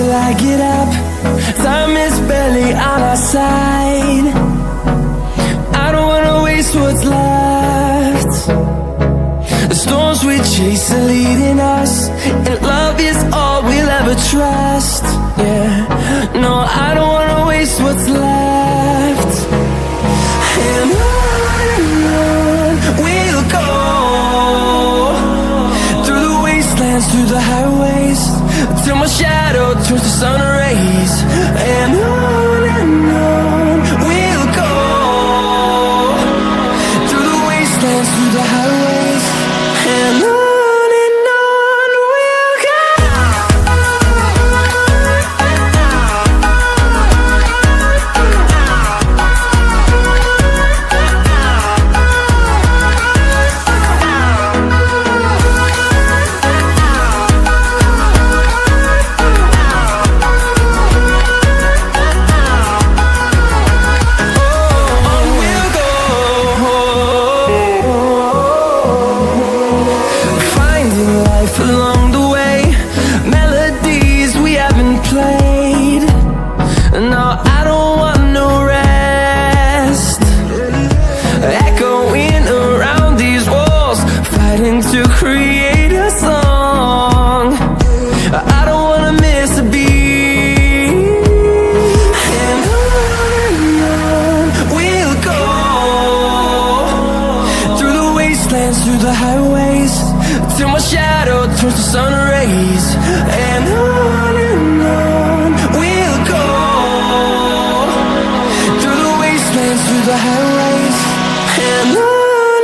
till I get up. Time is barely on our side. I don't wanna waste what's left. The storms we chase are leading us, and love is all we'll ever trust. Yeah, no, I don't wanna waste what's left. And on we'll go, through the wastelands, through the highways, till my shadow turns to sun rays. And on we'll go, through the wastelands, through the highways, and on we'll go. Along the way, melodies we haven't played. No, I don't want no rest. Echoing around these walls, fighting to create a song. I don't wanna miss a beat. And on we'll go, through the wastelands, through the highways, till my shadow turns to sun rays. And on we'll go, through the wastelands, through the highways, and on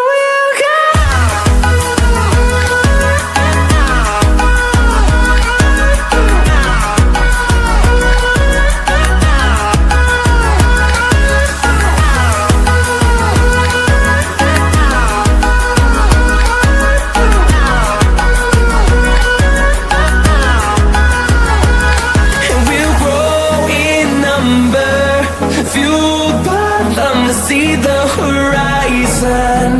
we'll go. See the horizon,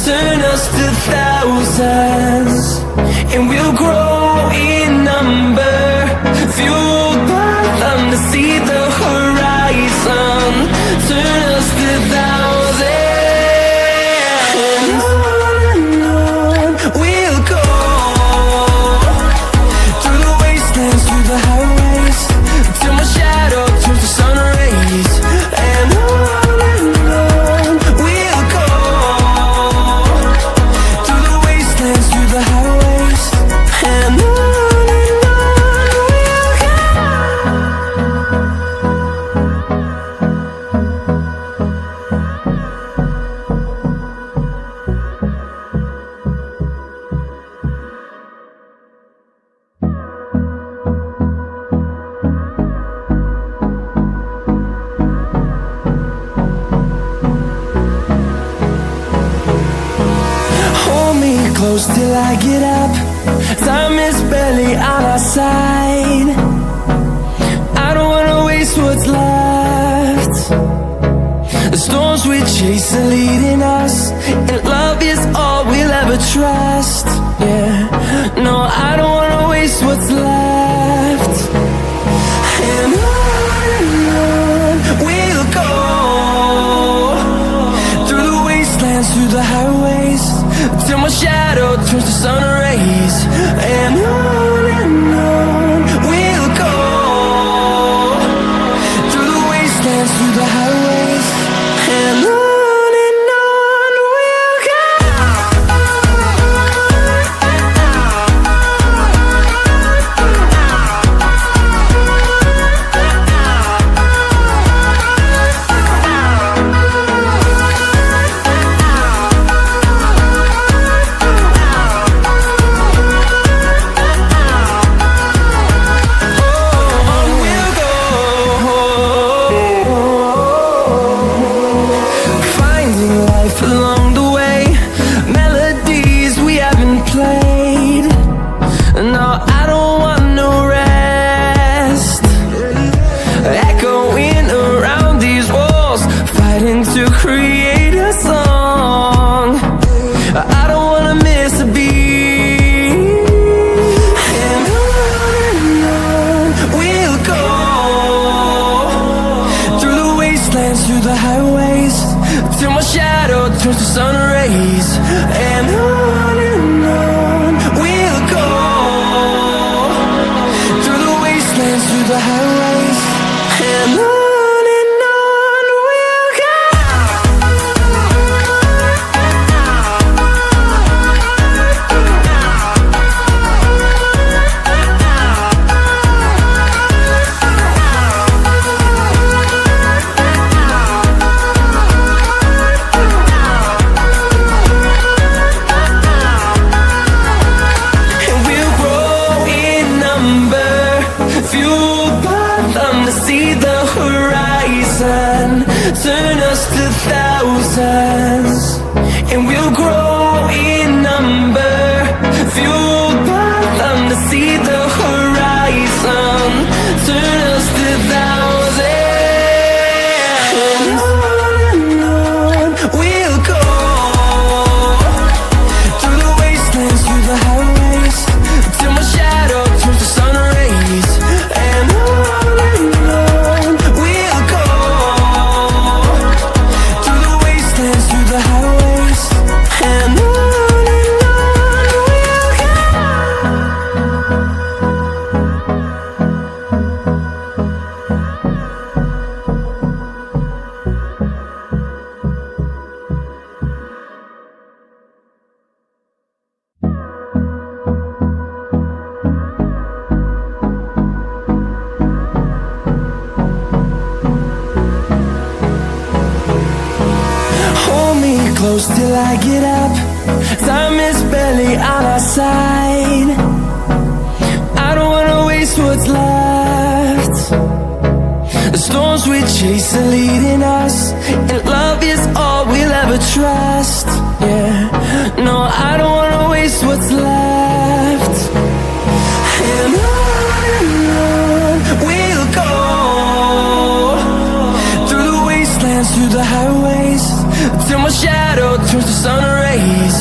turn us to thousands, and we'll grow in number, fueled by them to see the horizon, turn us to thousands. And on we'll go, through the wastelands, through the highways, till my shadow turns to sun rays. And on close till I get up. Time is barely on our side. I don't wanna waste what's left. The storms we chase are leading us, and love is all we'll ever trust. Yeah, no, I don't wanna waste what's left. And on we'll go, through the wastelands, through the highways, till my shadow turns to sun rays. And on we'll go, through the wastelands, through the highways, and on we'll go. turns to sun rays. And on we'll go, through the wastelands, through the highways. And on we'll go. Turn us to thousands, and we'll grow in number, fueled by them to see the horizon. Turn us to thousands, and on we'll go, through the wastelands, through the highways, till my shadow turns to sun rays. And on we'll go, through the highways. And on we'll go. Hold me close till I get up. Time is barely on our side. I don't wanna waste what's left. The storms we chase are leading us, and love is all we'll ever trust. Yeah, no, I don't wanna waste what's left. And on we'll go, through the wastelands, through the highways, till my shadow turns to sun rays.